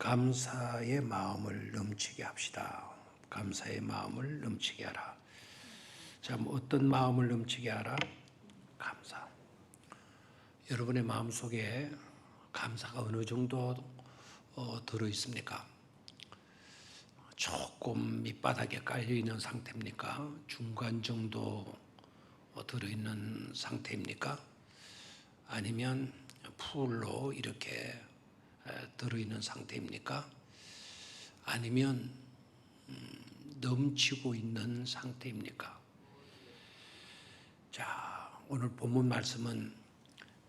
감사의 마음을 넘치게 합시다. 감사의 마음을 넘치게 하라. 자, 어떤 마음을 넘치게 하라? 감사. 여러분의 마음속에 감사가 어느 정도 들어 있습니까? 조금 밑바닥에 깔려 있는 상태입니까? 중간 정도 들어 있는 상태입니까? 아니면 풀로 이렇게 들어 있는 상태입니까? 아니면 넘치고 있는 상태입니까? 자, 오늘 본문 말씀은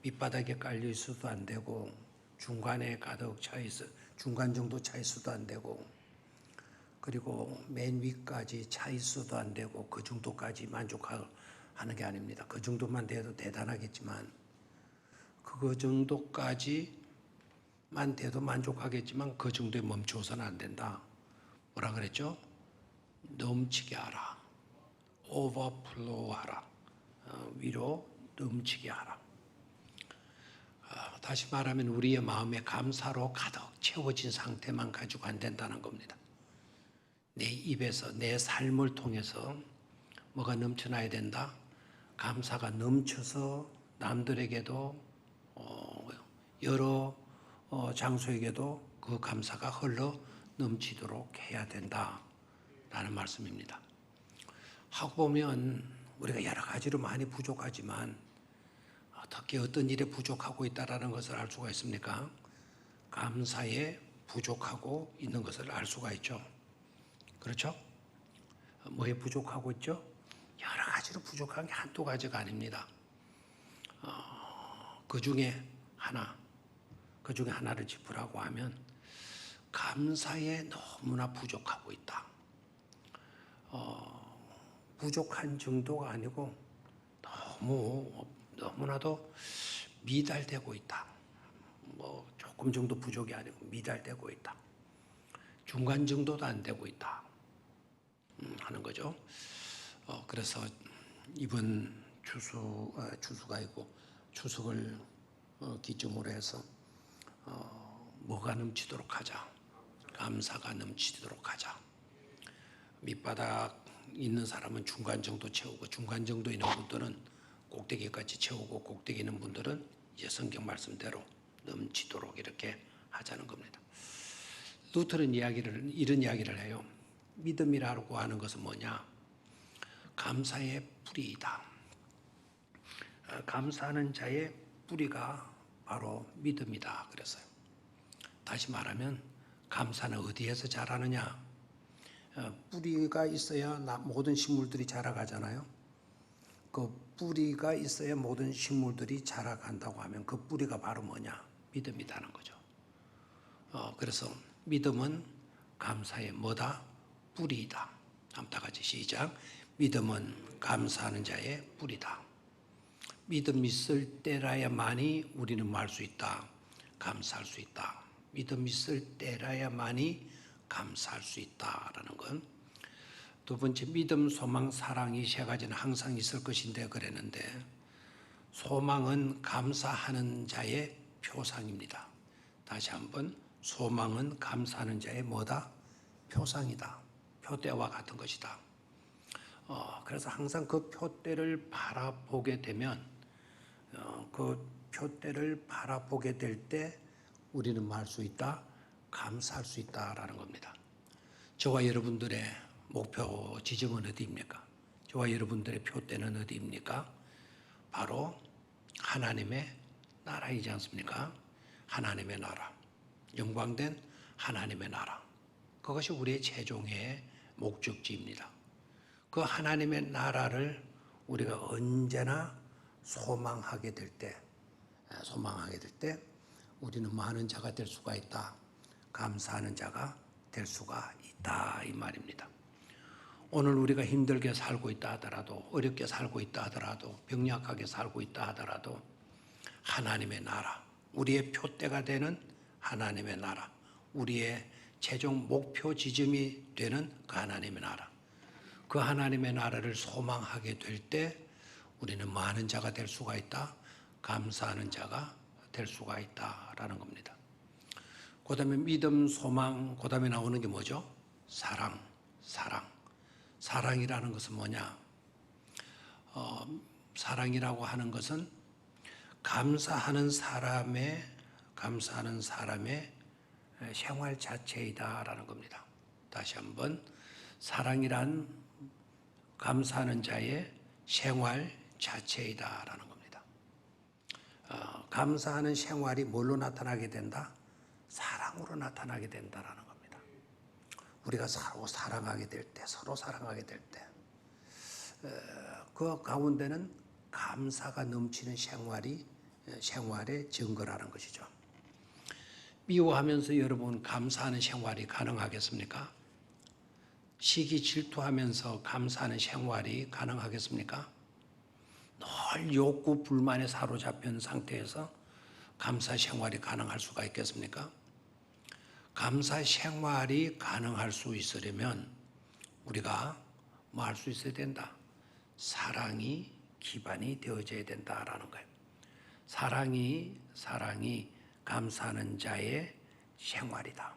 밑바닥에 깔려 있어도 안 되고 중간에 가득 차 있어 중간 정도 차 있어도 안 되고 그리고 맨 위까지 차 있어도 안 되고 그 정도까지 만족하는 게 아닙니다. 그 정도만 돼도 대단하겠지만 그 정도까지만 돼도 만족하겠지만 그 정도에 멈춰서는 안 된다. 뭐라 그랬죠? 넘치게 하라. 오버플로우 하라. 위로 넘치게 하라. 다시 말하면 우리의 마음에 감사로 가득 채워진 상태만 가지고 안 된다는 겁니다. 내 입에서 내 삶을 통해서 뭐가 넘쳐나야 된다? 감사가 넘쳐서 남들에게도 여러 장소에게도 그 감사가 흘러 넘치도록 해야 된다라는 말씀입니다. 하고 보면 우리가 여러 가지로 많이 부족하지만 어떻게 어떤 일에 부족하고 있다는 것을 알 수가 있습니까? 감사에 부족하고 있는 것을 알 수가 있죠. 그렇죠? 뭐에 부족하고 있죠? 여러 가지로 부족한 게 한두 가지가 아닙니다. 그 중에 하나를 짚으라고 하면 감사에 너무나 부족하고 있다. 부족한 정도가 아니고 너무나도 미달되고 있다. 조금 정도 부족이 아니고 미달되고 있다. 중간 정도도 안 되고 있다. 하는 거죠. 그래서 이번 추수가 있고 추석을 기점으로 해서 뭐가 넘치도록 하자. 감사가 넘치도록 하자. 밑바닥 있는 사람은 중간 정도 채우고 중간 정도 있는 분들은 꼭대기까지 채우고 꼭대기 있는 분들은 이제 성경 말씀대로 넘치도록 이렇게 하자는 겁니다. 루터는 이런 이야기를 해요. 믿음이라고 하는 것은 뭐냐? 감사의 뿌리이다. 감사하는 자의 뿌리가 바로 믿음이다. 그랬어요. 다시 말하면 감사는 어디에서 자라느냐? 뿌리가 있어야 모든 식물들이 자라가잖아요. 그 뿌리가 있어야 모든 식물들이 자라간다고 하면 그 뿌리가 바로 뭐냐? 믿음이라는 거죠. 그래서 믿음은 감사의 뭐다? 뿌리이다. 다 같이 시작. 믿음은 감사하는 자의 뿌리다. 믿음 있을 때라야만이 우리는 말 수 있다. 감사할 수 있다. 믿음 있을 때라야만이 감사할 수 있다라는 건. 두 번째, 믿음, 소망, 사랑 이 세 가지는 항상 있을 것인데 그랬는데 소망은 감사하는 자의 표상입니다. 다시 한번, 소망은 감사하는 자의 뭐다? 표상이다. 표대와 같은 것이다. 그래서 항상 그 표대를 바라보게 되면 그 표대를 바라보게 될 때 우리는 말 수 있다, 감사할 수 있다라는 겁니다. 저와 여러분들의 목표 지점은 어디입니까? 저와 여러분들의 표대는 어디입니까? 바로 하나님의 나라이지 않습니까? 하나님의 나라, 영광된 하나님의 나라. 그것이 우리의 최종의 목적지입니다. 그 하나님의 나라를 우리가 언제나 소망하게 될 때 우리는 많은 자가 될 수가 있다. 감사하는 자가 될 수가 있다. 이 말입니다. 오늘 우리가 힘들게 살고 있다 하더라도, 어렵게 살고 있다 하더라도, 병약하게 살고 있다 하더라도 하나님의 나라, 우리의 표대가 되는 하나님의 나라, 우리의 최종 목표 지점이 되는 그 하나님의 나라, 그 하나님의 나라를 소망하게 될 때 우리는 많은 자가 될 수가 있다. 감사하는 자가 될 수가 있다라는 겁니다. 그다음에 믿음, 소망, 그다음에 나오는 게 뭐죠? 사랑, 사랑. 사랑이라는 것은 뭐냐? 사랑이라고 하는 것은 감사하는 사람의 생활 자체이다라는 겁니다. 다시 한번 사랑이란 감사하는 자의 생활 자체이다라는 겁니다. 감사하는 생활이 뭘로 나타나게 된다? 사랑으로 나타나게 된다라는 겁니다. 우리가 서로 사랑하게 될 때, 그 가운데는 감사가 넘치는 생활의 증거라는 것이죠. 미워하면서 여러분 감사하는 생활이 가능하겠습니까? 시기 질투하면서 감사하는 생활이 가능하겠습니까? 늘 욕구 불만에 사로잡힌 상태에서 감사 생활이 가능할 수가 있겠습니까? 감사 생활이 가능할 수 있으려면 우리가 뭐 할 수 있어야 된다? 사랑이 기반이 되어져야 된다라는 거예요. 사랑이 감사하는 자의 생활이다.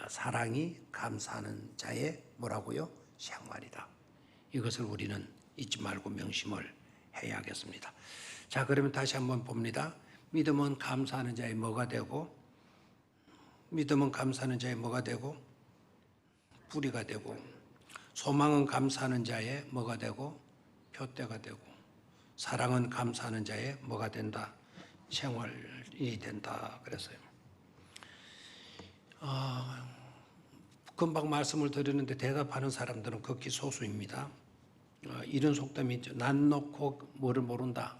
사랑이 감사하는 자의 뭐라고요? 생활이다. 이것을 우리는 잊지 말고 명심을 해야겠습니다. 자, 그러면 다시 한번 봅니다. 믿음은 감사하는 자의 뭐가 되고, 뿌리가 되고, 소망은 감사하는 자의 뭐가 되고, 표대가 되고, 사랑은 감사하는 자의 뭐가 된다? 생활이 된다 그랬어요. 금방 말씀을 드리는데 대답하는 사람들은 극히 소수입니다. 이런 속담이 있죠. 난 놓고 뭐를 모른다?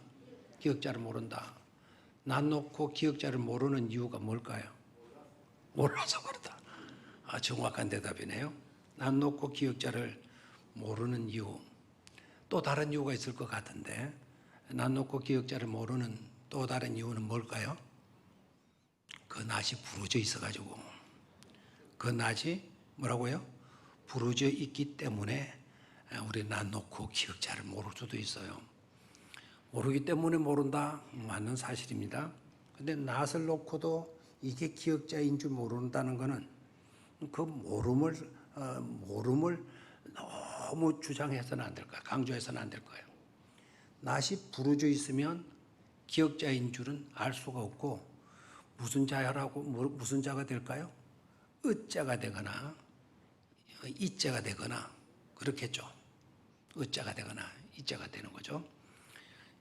기억자를 모른다. 난 놓고 기억자를 모르는 이유가 뭘까요? 몰라서 그렇다. 정확한 대답이네요. 난 놓고 기억자를 모르는 이유. 또 다른 이유가 있을 것 같은데 난 놓고 기억자를 모르는 또 다른 이유는 뭘까요? 그 낫이 부러져 있어가지고 그 낫이 뭐라고요? 부러져 있기 때문에 우리 낫 놓고 기억자를 모를 수도 있어요. 모르기 때문에 모른다? 맞는 사실입니다. 근데 낫을 놓고도 이게 기억자인 줄 모른다는 것은 그 모름을 너무 주장해서는 안 될 거예요. 강조해서는 안 될 거예요. 낫이 부러져 있으면 기억자인 줄은 알 수가 없고 무슨 자가 될까요? 으자가 되거나 이자가 되거나 그렇겠죠. 으자가 되거나 이자가 되는 거죠.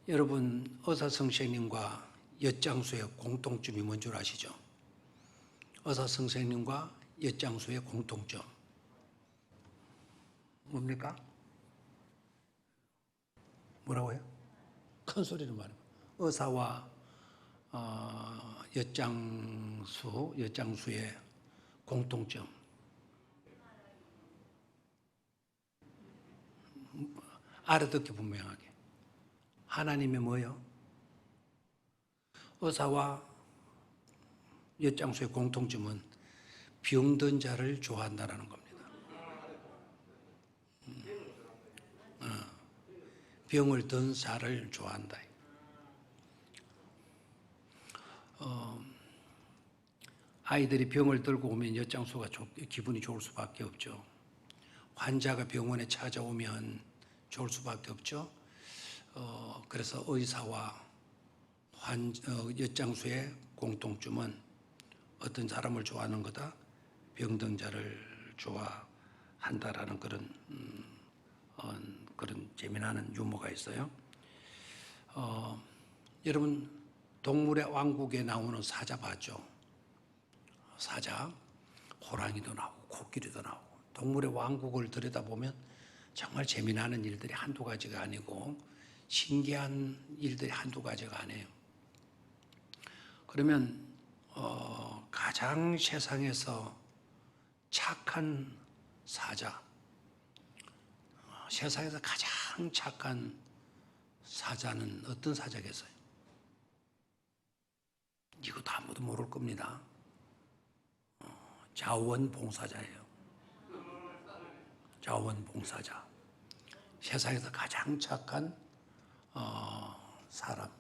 여러분 의사선생님과 엿장수의 공통점이 뭔 줄 아시죠? 의사선생님과 엿장수의 공통점 뭡니까? 뭐라고요? 큰 소리로 말해요. 의사와 엿장수의 공통점. 알아듣기 분명하게. 하나님의 뭐요? 의사와 엿장수의 공통점은 병든 자를 좋아한다는 겁니다. 병을 든 자를 좋아한다. 아이들이 병을 들고 오면 엿장수가 기분이 좋을 수밖에 없죠. 환자가 병원에 찾아오면 좋을 수밖에 없죠. 그래서 의사와 엿장수의 공통점은 어떤 사람을 좋아하는 거다? 병든 자를 좋아한다라는 그런 재미나는 유머가 있어요. 여러분 동물의 왕국에 나오는 사자 봤죠? 사자, 호랑이도 나오고 코끼리도 나오고 동물의 왕국을 들여다보면 정말 재미나는 일들이 한두 가지가 아니고 신기한 일들이 한두 가지가 아니에요. 그러면 가장 세상에서 착한 사자, 세상에서 가장 착한 사자는 어떤 사자겠어요? 이것도 아무도 모를 겁니다. 자원봉사자예요. 자원봉사자. 세상에서 가장 착한 사자.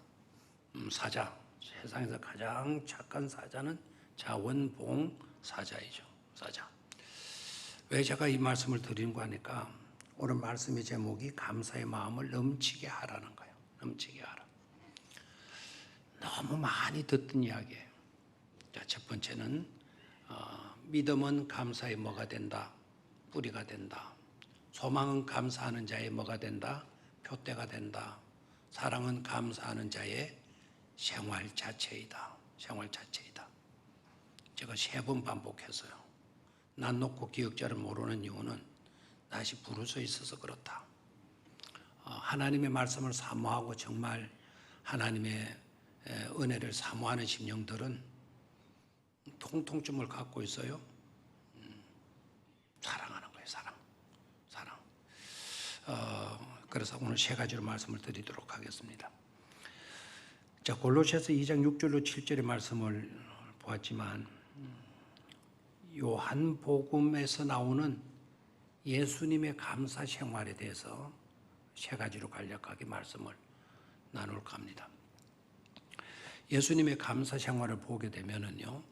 세상에서 가장 착한 사자는 자원봉사자이죠. 사자. 왜 제가 이 말씀을 드리는가 하니까 오늘 말씀의 제목이 감사의 마음을 넘치게 하라는 거예요. 넘치게 하라. 너무 많이 듣던 이야기예요. 자, 첫 번째는 믿음은 감사의 뭐가 된다? 뿌리가 된다. 소망은 감사하는 자의 뭐가 된다? 표대가 된다. 사랑은 감사하는 자의 생활 자체이다. 생활 자체이다. 제가 3번 반복했어요. 난 놓고 기억자를 모르는 이유는 다시 부르서 있어서 그렇다. 하나님의 말씀을 사모하고 정말 하나님의 은혜를 사모하는 심령들은 통통증을 갖고 있어요. 사랑하는 거예요. 사랑. 그래서 오늘 3가지로 말씀을 드리도록 하겠습니다. 자, 골로새서 2장 6절로 7절의 말씀을 보았지만 요한복음에서 나오는 예수님의 감사 생활에 대해서 3가지로 간략하게 말씀을 나눌까 합니다. 예수님의 감사 생활을 보게 되면은요,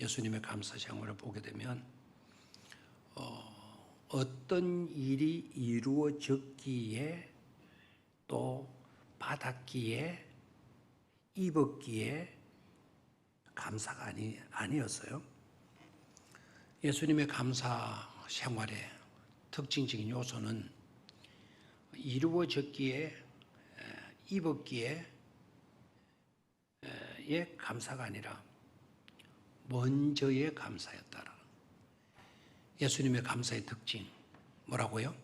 예수님의 감사 생활을 보게 되면 어떤 일이 이루어졌기에 또 받았기에 입었기에 감사가 아니었어요. 예수님의 감사 생활의 특징적인 요소는 이루어졌기에 입었기에 의 감사가 아니라 먼저의 감사였다라는 예수님의 감사의 특징 뭐라고요?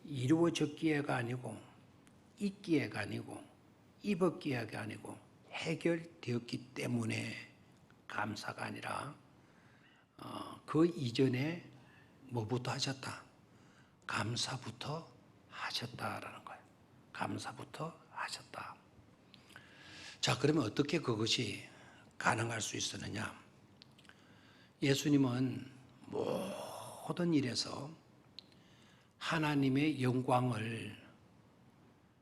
이루어졌기에가 아니고 있기에가 아니고 입었기에가 아니고 해결되었기 때문에 감사가 아니라 그 이전에 뭐부터 하셨다? 감사부터 하셨다라는 거예요. 감사부터 하셨다. 자, 그러면 어떻게 그것이 가능할 수 있었느냐? 예수님은 모든 일에서 하나님의 영광을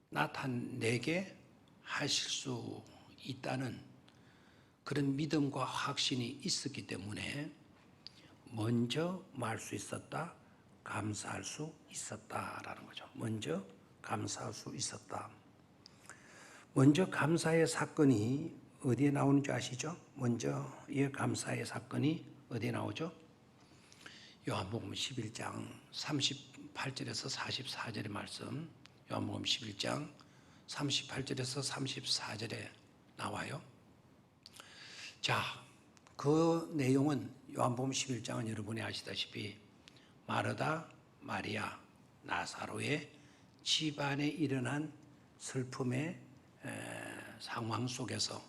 나타내게 하실 수 있다는 그런 믿음과 확신이 있었기 때문에 먼저 말할 수 있었다, 감사할 수 있었다라는 거죠. 먼저 감사할 수 있었다. 먼저 감사의 사건이 어디에 나오는지 아시죠? 먼저 이 감사의 사건이 어디에 나오죠? 요한복음 11장 38절에서 44절의 말씀, 요한복음 11장 38절에서 34절에 나와요. 자, 그 내용은 요한복음 11장은 여러분이 아시다시피 마르다, 마리아, 나사로의 집안에 일어난 슬픔의 상황 속에서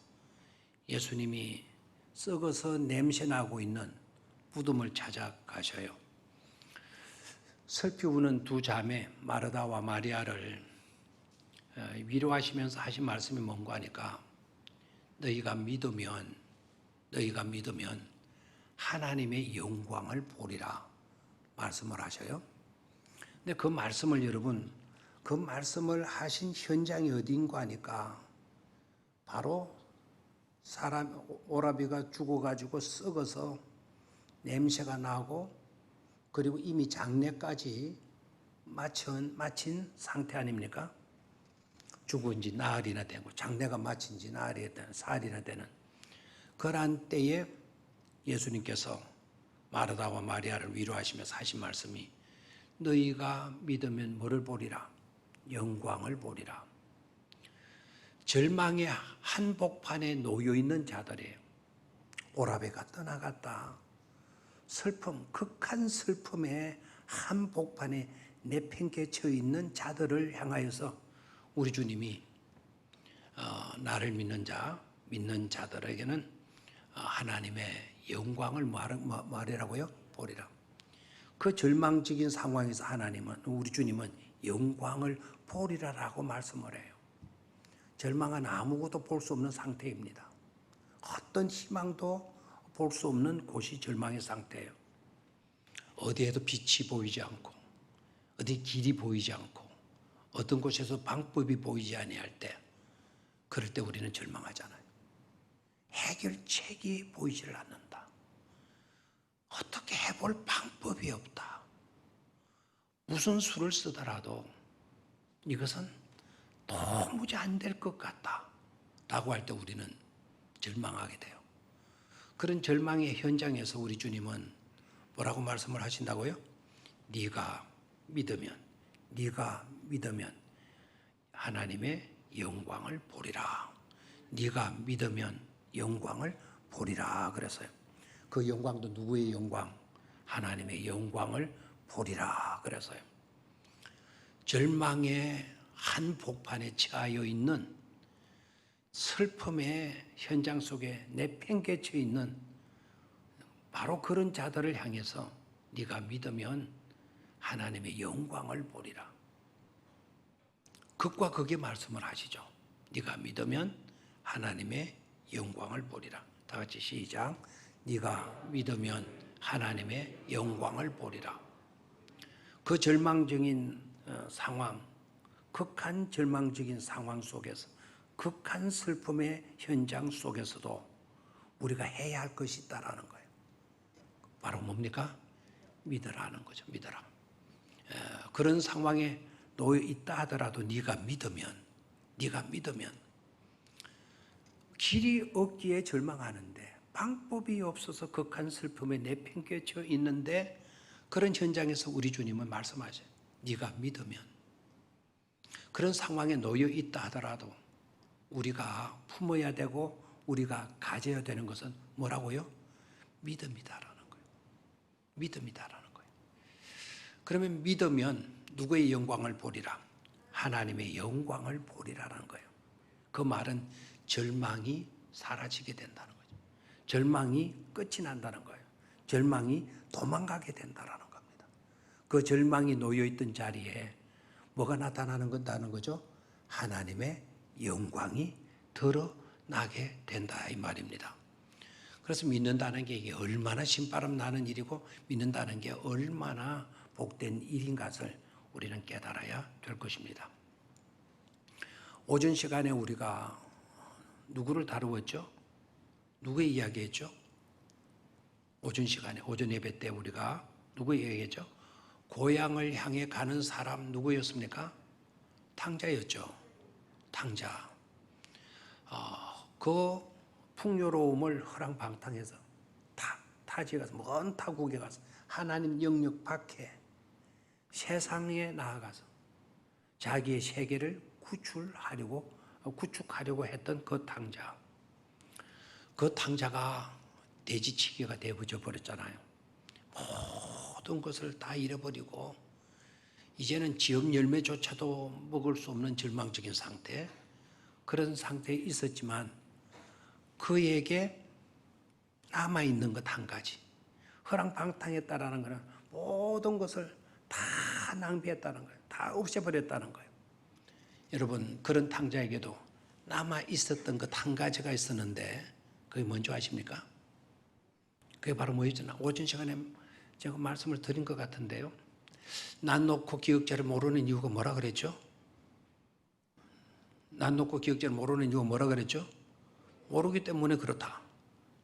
예수님이 썩어서 냄새나고 있는 무덤을 찾아가셔요. 슬피 우는 두 자매 마르다와 마리아를 위로하시면서 하신 말씀이 뭔가 하니까 너희가 믿으면 하나님의 영광을 보리라 말씀을 하셔요. 근데 그 말씀을 여러분, 그 말씀을 하신 현장이 어디인가 하니까 바로 사람 오라비가 죽어가지고 썩어서 냄새가 나고 그리고 이미 장례까지 마친 상태 아닙니까? 죽은 지 나흘이나 되고 장례가 마친 지 나흘이나 되는 사흘이나 되는 그러한 때에 예수님께서 마르다와 마리아를 위로하시면서 하신 말씀이 너희가 믿으면 뭐를 보리라? 영광을 보리라. 절망의 한복판에 놓여있는 자들이에요. 오라베가 떠나갔다. 슬픔, 극한 슬픔의 한복판에 내팽개쳐 있는 자들을 향하여서 우리 주님이 나를 믿는 자들에게는 하나님의 영광을 말이라고요? 보리라. 그 절망적인 상황에서 우리 주님은 영광을 보리라라고 말씀을 해요. 절망은 아무것도 볼 수 없는 상태입니다. 어떤 희망도 볼 수 없는 곳이 절망의 상태예요. 어디에도 빛이 보이지 않고 어디 길이 보이지 않고 어떤 곳에서 방법이 보이지 아니할 때 그럴 때 우리는 절망하잖아요. 해결책이 보이지를 않는다. 어떻게 해볼 방법이 없다. 무슨 수를 쓰더라도 이것은 도무지 안 될 것 같다 라고 할 때 우리는 절망하게 돼요. 그런 절망의 현장에서 우리 주님은 뭐라고 말씀을 하신다고요? 네가 믿으면 하나님의 영광을 보리라. 네가 믿으면 영광을 보리라 그랬어요. 그 영광도 누구의 영광? 하나님의 영광을 보리라 그랬어요. 절망의 한 복판에 처하여 있는 슬픔의 현장 속에 내팽개쳐 있는 바로 그런 자들을 향해서 네가 믿으면 하나님의 영광을 보리라. 극과 극의 말씀을 하시죠. 네가 믿으면 하나님의 영광을 보리라. 다 같이 시작. 네가 믿으면 하나님의 영광을 보리라. 그 절망적인 상황, 극한 절망적인 상황 속에서, 극한 슬픔의 현장 속에서도 우리가 해야 할 것이 있다라는 거예요. 바로 뭡니까? 믿으라는 거죠. 믿으라. 그런 상황에 놓여 있다 하더라도 네가 믿으면 길이 없기에 절망하는데, 방법이 없어서 극한 슬픔에 내팽개쳐 있는데, 그런 현장에서 우리 주님은 말씀하셔요. 네가 믿으면. 그런 상황에 놓여 있다 하더라도 우리가 품어야 되고 우리가 가져야 되는 것은 뭐라고요? 믿음이다라는 거예요. 믿음이다라는 거예요. 그러면 믿으면 누구의 영광을 보리라? 하나님의 영광을 보리라라는 거예요. 그 말은 절망이 사라지게 된다는 거죠. 절망이 끝이 난다는 거예요. 절망이 도망가게 된다는 겁니다. 그 절망이 놓여있던 자리에 뭐가 나타나는 거죠? 하나님의 영광이 드러나게 된다 이 말입니다. 그래서 믿는다는 게 이게 얼마나 신바람 나는 일이고 믿는다는 게 얼마나 복된 일인 것을 우리는 깨달아야 될 것입니다. 오전 시간에 우리가 누구를 다루었죠? 누구의 이야기했죠? 오전 시간에, 오전 예배 때 우리가 누구 이야기했죠? 고향을 향해 가는 사람 누구였습니까? 탕자였죠. 탕자. 그 풍요로움을 허랑방탕해서 타지에 가서, 먼 타국에 가서 하나님 영역 밖에 세상에 나아가서 자기의 세계를 구축하려고 했던 그 탕자. 그 탕자가 돼지치기가 되어져 버렸잖아요. 모든 것을 다 잃어버리고 이제는 지역 열매조차도 먹을 수 없는 절망적인 상태, 그런 상태에 있었지만 그에게 남아있는 것 한 가지, 허랑방탕했다라는 것은 모든 것을 다 낭비했다는 거예요. 다 없애버렸다는 거예요. 여러분, 그런 탕자에게도 남아있었던 것 한 가지가 있었는데 그게 뭔지 아십니까? 그게 바로 뭐였잖아. 오전 시간에 제가 말씀을 드린 것 같은데요. 난 놓고 기억자를 모르는 이유가 뭐라 그랬죠? 난 놓고 기억자를 모르는 이유가 뭐라 그랬죠? 모르기 때문에 그렇다.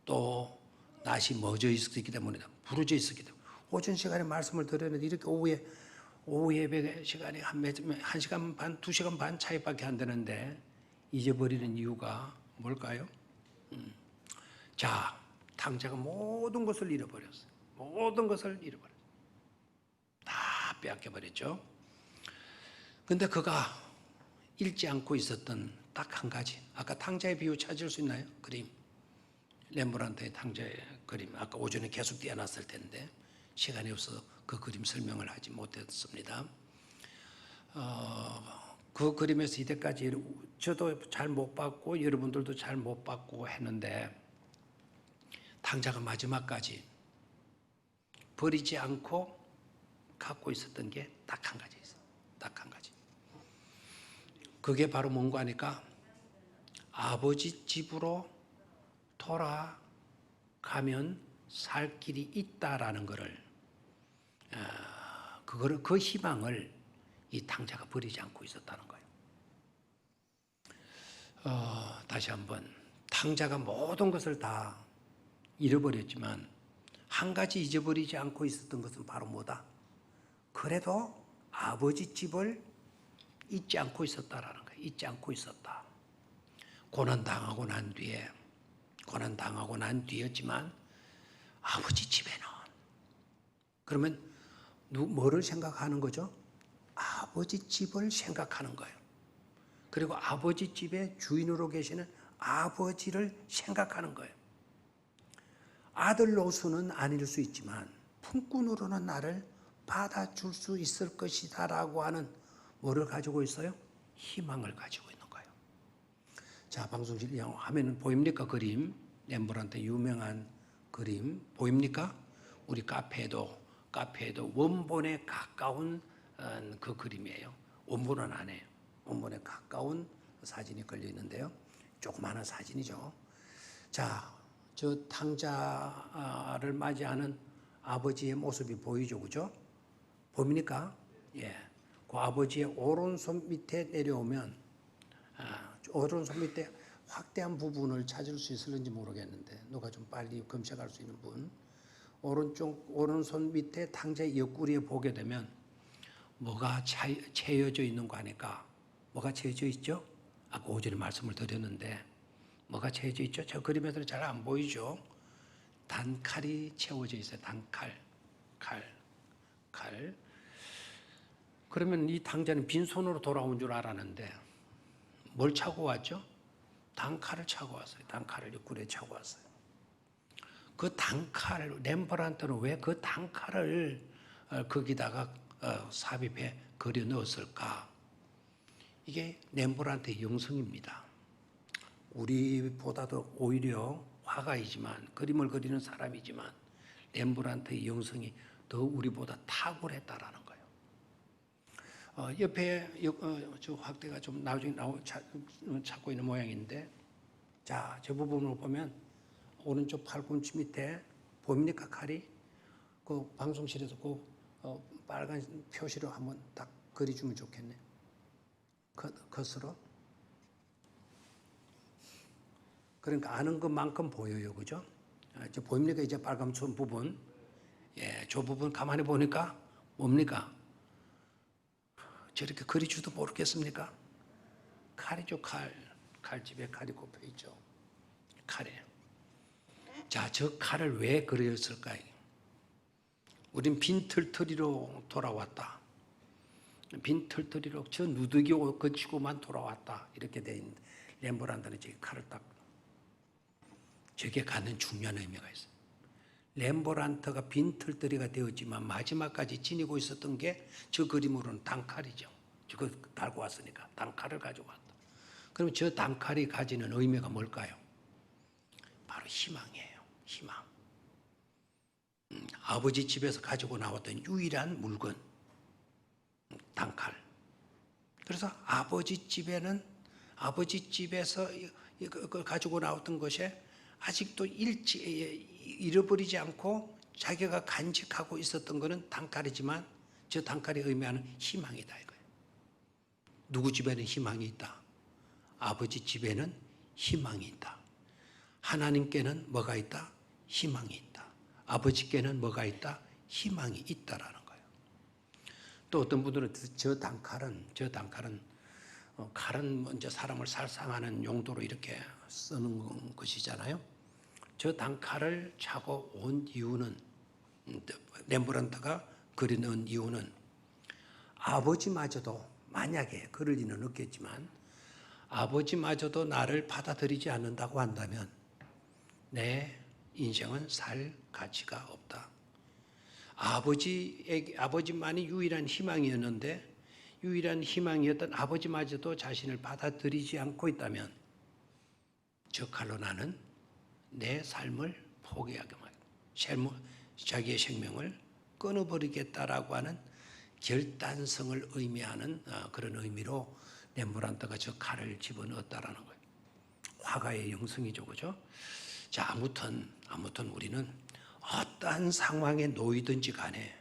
또 낯이 멎어 있었기 때문이다. 부르져 있었기 때문에. 오전 시간에 말씀을 드렸는데 이렇게 오후 예배 시간에 한 시간 반, 2시간 반 차이밖에 안 되는데 잊어버리는 이유가 뭘까요? 자, 탕자가 모든 것을 잃어버렸어요. 모든 것을 잃어버렸어요. 다 빼앗겨버렸죠. 근데 그가 잃지 않고 있었던 딱 한 가지. 아까 탕자의 비유 찾을 수 있나요? 그림. 렘브란트의 탕자의 그림. 아까 오전에 계속 띄어놨을 텐데 시간이 없어서 그 그림 설명을 하지 못했습니다. 그 그림에서 이때까지 저도 잘 못 봤고 여러분들도 잘 못 봤고 했는데 탕자가 마지막까지 버리지 않고 갖고 있었던 게 딱 한 가지 있어요. 딱 한 가지. 그게 바로 뭔가 하니까 아버지 집으로 돌아가면 살 길이 있다라는 것을, 그 희망을 이 탕자가 버리지 않고 있었다는 거예요. 다시 한번 탕자가 모든 것을 다 잃어버렸지만 한 가지 잊어버리지 않고 있었던 것은 바로 뭐다? 그래도 아버지 집을 잊지 않고 있었다라는 거예요. 잊지 않고 있었다. 고난당하고 난 뒤였지만 아버지 집에는, 그러면 뭐를 생각하는 거죠? 아버지 집을 생각하는 거예요. 그리고 아버지 집의 주인으로 계시는 아버지를 생각하는 거예요. 아들로서는 아닐 수 있지만 품꾼으로는 나를 받아줄 수 있을 것이다 라고 하는 뭐를 가지고 있어요? 희망을 가지고 있는 거예요. 자, 방송실 화면은 보입니까? 그림, 렘브란트 유명한 그림 보입니까? 우리 카페에도 원본에 가까운 그 그림이에요. 원본은 아니에요. 원본에 가까운 사진이 걸려 있는데요. 조그마한 사진이죠. 자, 저 탕자를 맞이하는 아버지의 모습이 보이죠, 그죠? 보입니까? 예. 그 아버지의 오른손 밑에 내려오면, 오른손 밑에 확대한 부분을 찾을 수 있을는지 모르겠는데, 누가 좀 빨리 검색할 수 있는 분. 오른손 밑에 탕자의 옆구리에 보게 되면 뭐가 채여져 있는 거 아닐까? 뭐가 채여져 있죠? 아까 오전에 말씀을 드렸는데 뭐가 채여져 있죠? 저 그림에서는 잘 안 보이죠? 단칼이 채워져 있어요. 단칼, 칼. 그러면 이 탕자는 빈손으로 돌아온 줄 알았는데 뭘 차고 왔죠? 단칼을 차고 왔어요. 단칼을 옆구리에 차고 왔어요. 그 단칼, 렘브란트는 왜 그 단칼을 거기다가 삽입해 그려 넣었을까? 이게 렘브란트의 영성입니다. 우리보다도 오히려 화가이지만, 그림을 그리는 사람이지만 렘브란트의 영성이 더 우리보다 탁월했다라는 거예요. 옆에 저 확대가 좀 나중에 찾고 있는 모양인데, 자, 저 부분을 보면 오른쪽 팔꿈치 밑에 보입니까? 칼이? 그 방송실에서 그 빨간 표시로 한번 딱 그려주면 좋겠네. 컷으로. 그러니까 아는 것만큼 보여요, 그죠? 저 보입니까? 이제 빨간 손 부분. 예, 저 부분 가만히 보니까 뭡니까? 저렇게 그리지도 모르겠습니까? 칼이죠, 칼. 칼집에 칼이 꼽혀 있죠. 칼에. 자, 저 칼을 왜 그렸을까요? 우린 빈털터리로 돌아왔다. 빈털터리로 저 누더기 옷 거치고만 돌아왔다. 이렇게 돼 있는데 렘브란트는 저 칼을 딱 저게 갖는 중요한 의미가 있어요. 렘브란트가 빈털터리가 되었지만 마지막까지 지니고 있었던 게 저 그림으로는 단칼이죠. 저거 달고 왔으니까 단칼을 가지고 왔다. 그럼 저 단칼이 가지는 의미가 뭘까요? 바로 희망이에요. 희망. 아버지 집에서 가지고 나왔던 유일한 물건, 단칼. 그래서 아버지 집에서 이걸 가지고 나왔던 것이 아직도 잃어버리지 않고 자기가 간직하고 있었던 것은 단칼이지만 저 단칼이 의미하는 희망이다 이거예요. 누구 집에는 희망이 있다? 아버지 집에는 희망이 있다. 하나님께는 뭐가 있다? 희망이 있다. 아버지께는 뭐가 있다? 희망이 있다라는 거예요. 또 어떤 분들은 저 단칼은 칼은 먼저 사람을 살상하는 용도로 이렇게 쓰는 것이잖아요. 저 단칼을 차고 온 이유는, 렘브란트가 그려놓은 이유는 아버지마저도, 만약에 그럴 리는 없겠지만 아버지마저도 나를 받아들이지 않는다고 한다면 내 인생은 살 가치가 없다. 아버지만이 유일한 희망이었는데, 유일한 희망이었던 아버지마저도 자신을 받아들이지 않고 있다면 저 칼로 나는 내 삶을 포기하게 말이야. 자기의 생명을 끊어버리겠다라고 하는 결단성을 의미하는 그런 의미로 렘브란트가 저 칼을 집어넣었다라는 거예요. 화가의 영성이죠, 그죠? 자, 아무튼 우리는 어떠한 상황에 놓이든지 간에,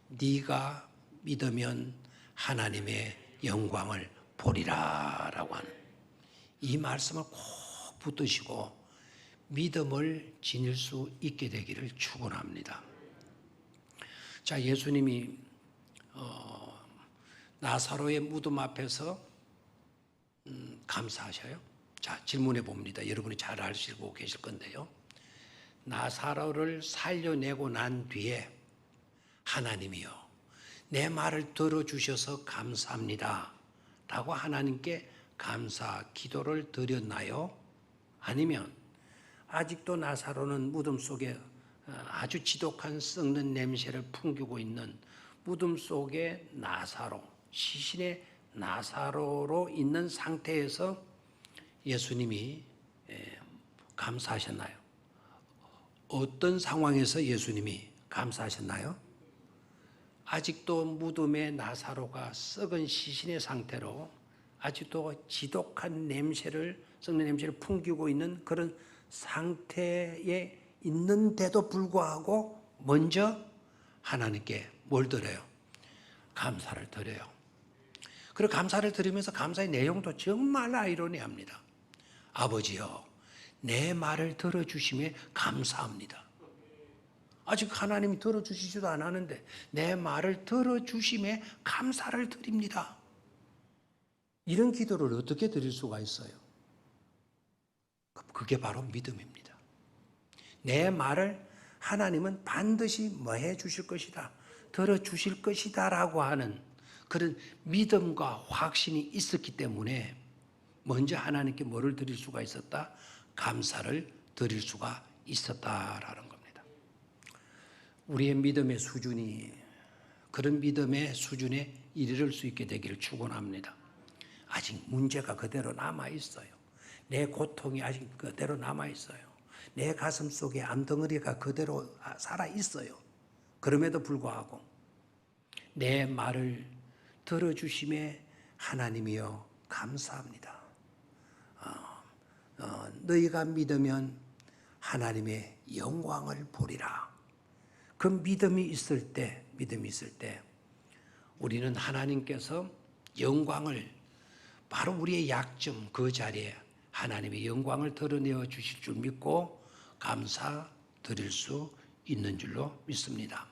네가 믿으면 하나님의 영광을 보리라라고 하는, 이 말씀을 꼭 붙드시고 믿음을 지닐 수 있게 되기를 축원합니다. 자, 예수님이 나사로의 무덤 앞에서 감사하셔요. 자, 질문해 봅니다. 여러분이 잘 아시고 계실 건데요. 나사로를 살려내고 난 뒤에 하나님이요, 내 말을 들어주셔서 감사합니다 라고 하나님께 감사 기도를 드렸나요? 아니면 아직도 나사로는 무덤 속에 아주 지독한 썩는 냄새를 풍기고 있는 무덤 속에 나사로, 시신의 나사로로 있는 상태에서 예수님이 감사하셨나요? 어떤 상황에서 예수님이 감사하셨나요? 아직도 무덤에 나사로가 썩은 시신의 상태로 아직도 지독한 냄새를, 썩는 냄새를 풍기고 있는 그런 상태에 있는데도 불구하고 먼저 하나님께 뭘 드려요? 감사를 드려요. 그리고 감사를 드리면서 감사의 내용도 정말 아이러니합니다. 아버지여, 내 말을 들어주심에 감사합니다. 아직 하나님이 들어주시지도 않았는데 내 말을 들어주심에 감사를 드립니다. 이런 기도를 어떻게 드릴 수가 있어요? 그게 바로 믿음입니다. 내 말을 하나님은 반드시 뭐 해 주실 것이다, 들어주실 것이다 라고 하는 그런 믿음과 확신이 있었기 때문에 먼저 하나님께 뭐를 드릴 수가 있었다? 감사를 드릴 수가 있었다라는 겁니다. 우리의 믿음의 수준이 그런 믿음의 수준에 이르를 수 있게 되기를 축원합니다. 아직 문제가 그대로 남아있어요. 내 고통이 아직 그대로 남아있어요. 내 가슴 속에 암덩어리가 그대로 살아있어요. 그럼에도 불구하고 내 말을 들어주심에 하나님이여 감사합니다. 너희가 믿으면 하나님의 영광을 보리라. 그 믿음이 있을 때 우리는 하나님께서 영광을, 바로 우리의 약점 그 자리에 하나님의 영광을 드러내어 주실 줄 믿고 감사 드릴 수 있는 줄로 믿습니다.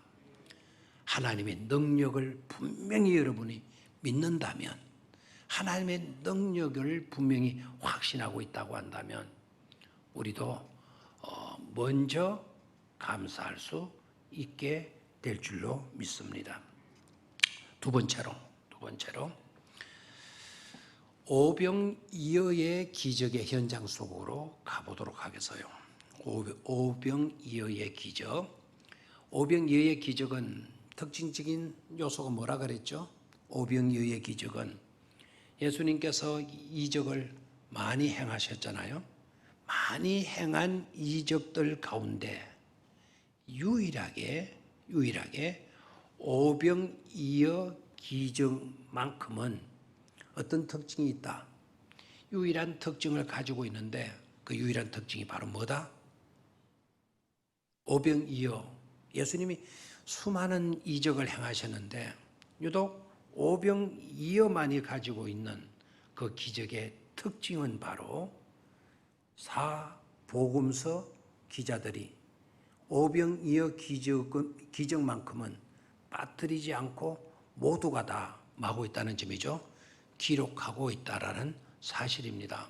하나님의 능력을 분명히 여러분이 믿는다면, 하나님의 능력을 분명히 확신하고 있다고 한다면 우리도 먼저 감사할 수 있게 될 줄로 믿습니다. 두 번째로 오병이어의 기적의 현장 속으로 가보도록 하겠어요. 오병이어의 기적. 오병이어의 기적은 특징적인 요소가 뭐라 그랬죠? 오병이어의 기적은 예수님께서 이적을 많이 행하셨잖아요. 많이 행한 이적들 가운데 유일하게 오병이어 기적만큼은 어떤 특징이 있다? 유일한 특징을 가지고 있는데 그 유일한 특징이 바로 뭐다? 오병이어. 예수님이 수많은 이적을 행하셨는데 유독 오병이어만이 가지고 있는 그 기적의 특징은 바로 사복음서 기자들이 오병이어 기적만큼은 빠뜨리지 않고 모두가 다 마고 있다는 점이죠. 기록하고 있다라는 사실입니다.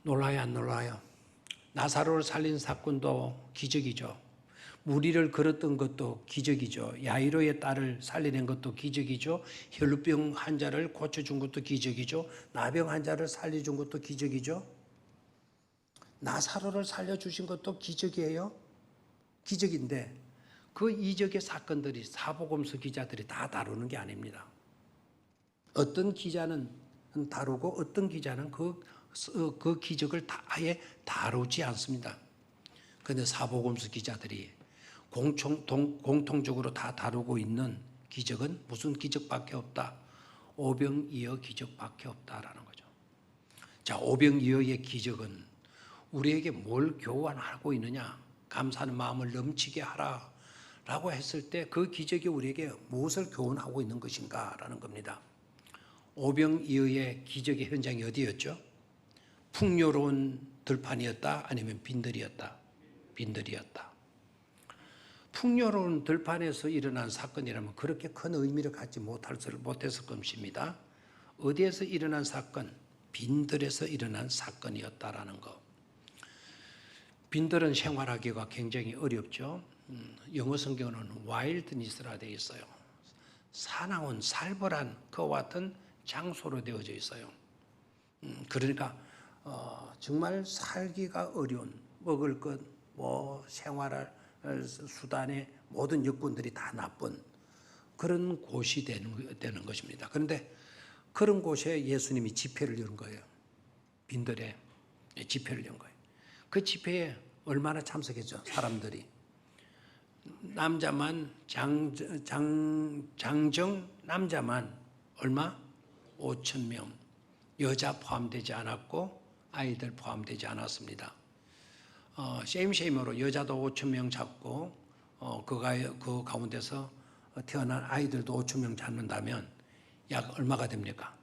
놀라요, 안 놀라요? 나사로를 살린 사건도 기적이죠. 무리를 걸었던 것도 기적이죠. 야이로의 딸을 살려낸 것도 기적이죠. 혈루병 환자를 고쳐준 것도 기적이죠. 나병 환자를 살려준 것도 기적이죠. 나사로를 살려주신 것도 기적이에요. 기적인데 그 이적의 사건들이 사복음서 기자들이 다 다루는 게 아닙니다. 어떤 기자는 다루고 어떤 기자는 그 기적을 아예 다루지 않습니다. 그런데 사복음서 기자들이 공통적으로 다 다루고 있는 기적은 무슨 기적밖에 없다? 오병이어 기적밖에 없다라는 거죠. 자, 오병이어의 기적은 우리에게 뭘 교환하고 있느냐? 감사하는 마음을 넘치게 하라 라고 했을 때 그 기적이 우리에게 무엇을 교훈하고 있는 것인가 라는 겁니다. 오병이어의 기적의 현장이 어디였죠? 풍요로운 들판이었다? 아니면 빈들이었다? 빈들이었다. 풍요로운 들판에서 일어난 사건이라면 그렇게 큰 의미를 갖지 못했을 것입니다. 어디에서 일어난 사건? 빈들에서 일어난 사건이었다라는 것. 빈들은 생활하기가 굉장히 어렵죠. 영어 성경은 와일드니스라 되어 있어요. 사나운 살벌한 그와 같은 장소로 되어져 있어요. 그러니까 정말 살기가 어려운 먹을 것, 생활할 수단의 모든 여건들이 다 나쁜 그런 곳이 되는 것입니다. 그런데 그런 곳에 예수님이 집회를 연 거예요. 빈들에 집회를 연 거예요. 그 집회에 얼마나 참석했죠? 사람들이. 남자만 장정 남자만 얼마? 5,000명. 여자 포함되지 않았고 아이들 포함되지 않았습니다. 쉐임쉐임으로 여자도 5,000명 잡고 그 가운데서 태어난 아이들도 5,000명 잡는다면 약 얼마가 됩니까?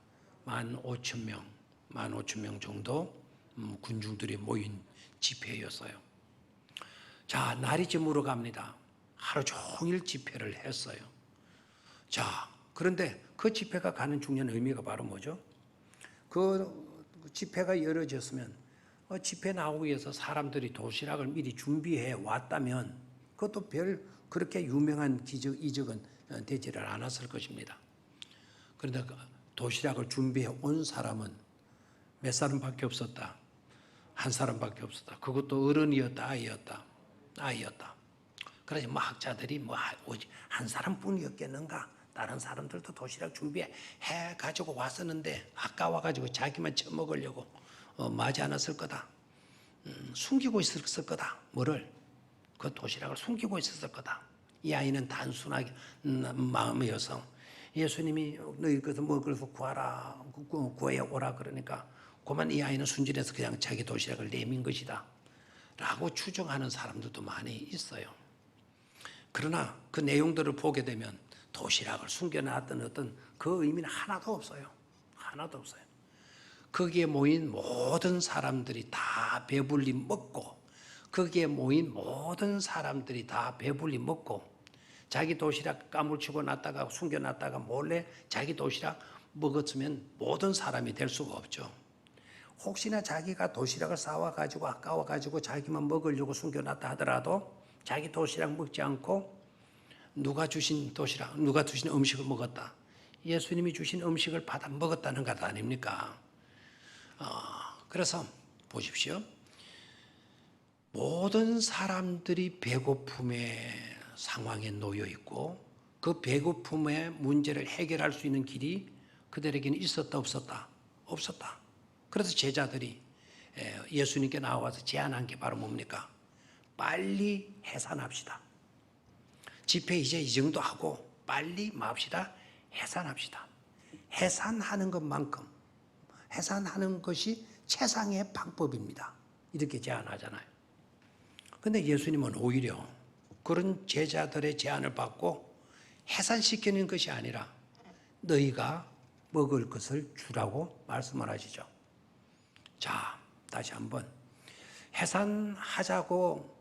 15,000명 정도 군중들이 모인 집회였어요. 자, 날이 저물어 갑니다. 하루 종일 집회를 했어요. 자, 그런데 그 집회가 가는 중요한 의미가 바로 뭐죠? 그 집회가 열어졌으면 집회 나오기 위해서 사람들이 도시락을 미리 준비해 왔다면 그것도 별 그렇게 유명한 이적은 되지를 않았을 것입니다. 그런데 도시락을 준비해 온 사람은 몇 사람밖에 없었다. 한 사람밖에 없었다. 그것도 어른이었다, 아이였다. 그래서 학자들이 오직 한 사람뿐이었겠는가? 다른 사람들도 도시락 준비해 가지고 왔었는데 아까워가지고 자기만 처먹으려고 마지 않았을 거다. 숨기고 있었을 거다. 뭐를? 그 도시락을 숨기고 있었을 거다. 이 아이는 단순하게 마음이어서 예수님이 너희 것을 먹을 수 구하라, 구해 오라 그러니까 그만 이 아이는 순진해서 그냥 자기 도시락을 내민 것이다 라고 추정하는 사람들도 많이 있어요. 그러나 그 내용들을 보게 되면 도시락을 숨겨놨던 어떤 그 의미는 하나도 없어요. 하나도 없어요. 거기에 모인 모든 사람들이 다 배불리 먹고 거기에 모인 모든 사람들이 다 배불리 먹고 자기 도시락 까물치고 놨다가 숨겨놨다가 몰래 자기 도시락 먹었으면 모든 사람이 될 수가 없죠. 혹시나 자기가 도시락을 싸와가지고 아까워가지고 자기만 먹으려고 숨겨놨다 하더라도 자기 도시락 먹지 않고 누가 주신 음식을 먹었다. 예수님이 주신 음식을 받아 먹었다는 것 아닙니까? 그래서 보십시오. 모든 사람들이 배고픔의 상황에 놓여 있고 그 배고픔의 문제를 해결할 수 있는 길이 그들에게는 있었다 없었다? 없었다. 그래서 제자들이 예수님께 나와서 제안한 게 바로 뭡니까? 빨리 해산합시다. 집회 이제 이 정도 하고 빨리 맙시다. 해산합시다. 해산하는 것만큼 해산하는 것이 최상의 방법입니다. 이렇게 제안하잖아요. 그런데 예수님은 오히려 그런 제자들의 제안을 받고 해산시키는 것이 아니라 너희가 먹을 것을 주라고 말씀을 하시죠. 자, 다시 한번 해산하자고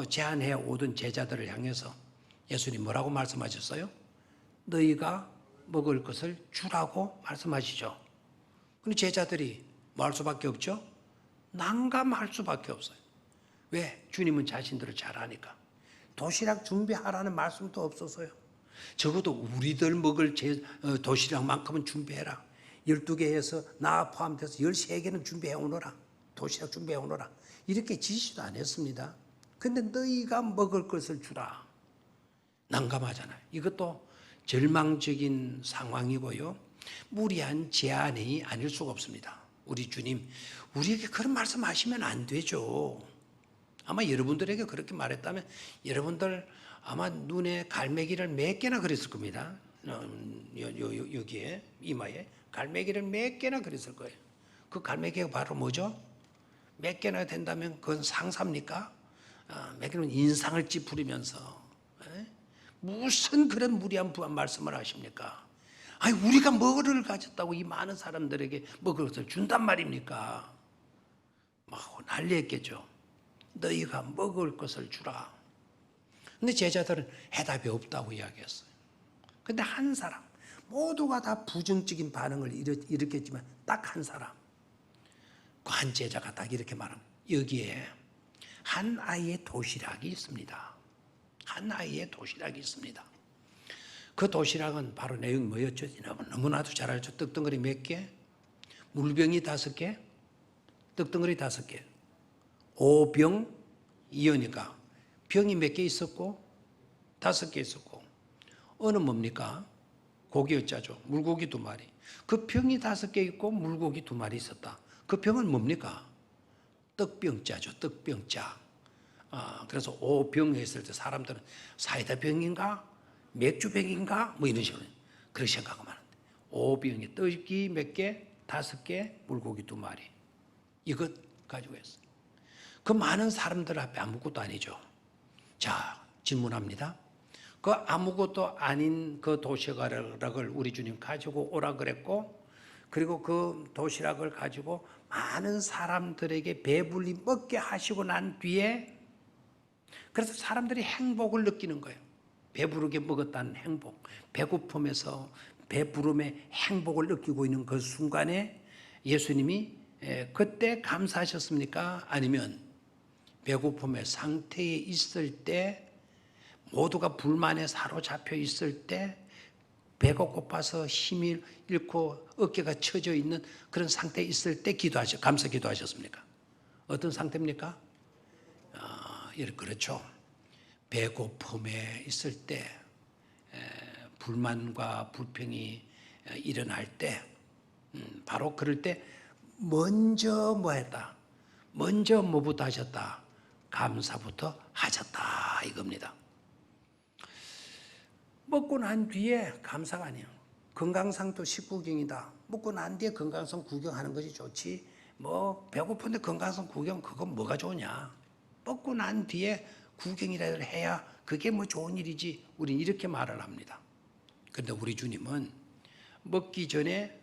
제안해 오던 제자들을 향해서 예수님 뭐라고 말씀하셨어요? 너희가 먹을 것을 주라고 말씀하시죠. 근데 제자들이 뭐 할 수밖에 없죠? 난감할 수밖에 없어요. 왜? 주님은 자신들을 잘 아니까. 도시락 준비하라는 말씀도 없어서요. 적어도 우리들 먹을 도시락만큼은 준비해라. 12개에서 나 포함돼서 13개는 준비해 오너라. 도시락 준비해 오너라. 이렇게 지시도 안 했습니다. 근데 너희가 먹을 것을 주라. 난감하잖아요. 이것도 절망적인 상황이고요. 무리한 제안이 아닐 수가 없습니다. 우리 주님, 우리에게 그런 말씀 하시면 안 되죠. 아마 여러분들에게 그렇게 말했다면 여러분들 아마 눈에 갈매기를 몇 개나 그렸을 겁니다. 여기에 이마에 갈매기를 몇 개나 그렸을 거예요. 그 갈매기가 바로 뭐죠? 몇 개나 된다면 그건 상사입니까? 몇 개는 인상을 찌푸리면서 무슨 그런 무리한 말씀을 하십니까? 아니 우리가 먹을 가졌다고 이 많은 사람들에게 먹을 것을 준단 말입니까? 막 난리했겠죠. 너희가 먹을 것을 주라. 근데 제자들은 해답이 없다고 이야기했어요. 근데 한 사람, 모두가 다 부정적인 반응을 일으켰지만 딱 한 사람, 그 한 제자가 딱 이렇게 말합니다. 여기에 한 아이의 도시락이 있습니다. 한 아이의 도시락이 있습니다. 그 도시락은 바로 내용이 뭐였죠? 너무나도 잘 알죠. 떡덩어리 몇 개? 물병이 5개? 떡덩어리 5개. 5병 이어니까 병이 몇 개 있었고 5개 있었고 어는 뭡니까? 고기였자죠. 물고기 2마리. 그 병이 5개 있고 물고기 2마리 있었다. 그 병은 뭡니까? 떡병자죠. 떡병자. 그래서 5병 했을 때 사람들은 사이다병인가? 맥주병인가? 뭐 이런 식으로 그렇게 생각하면 안 돼. 5병에 떡이 몇 개? 5개, 물고기 2마리. 이것 가지고 했어요. 그 많은 사람들 앞에 아무것도 아니죠. 자, 질문합니다. 그 아무것도 아닌 그 도시락을 우리 주님 가지고 오라 그랬고, 그리고 그 도시락을 가지고 많은 사람들에게 배불리 먹게 하시고 난 뒤에, 그래서 사람들이 행복을 느끼는 거예요. 배부르게 먹었다는 행복, 배고픔에서 배부름의 행복을 느끼고 있는 그 순간에 예수님이 그때 감사하셨습니까? 아니면 배고픔의 상태에 있을 때, 모두가 불만에 사로잡혀 있을 때, 배가 고파서 힘이 잃고 어깨가 처져 있는 그런 상태에 있을 때 감사 기도하셨습니까? 어떤 상태입니까? 그렇죠. 배고픔에 있을 때, 불만과 불평이 일어날 때, 바로 그럴 때 먼저 뭐 했다? 먼저 뭐부터 하셨다? 감사부터 하셨다 이겁니다. 먹고 난 뒤에 감사가 아니에요. 건강상도 19경이다. 먹고 난 뒤에 건강상 구경하는 것이 좋지. 뭐 배고픈데 건강상 구경 그건 뭐가 좋으냐. 먹고 난 뒤에 구경이라도 해야 그게 뭐 좋은 일이지. 우린 이렇게 말을 합니다. 그런데 우리 주님은 먹기 전에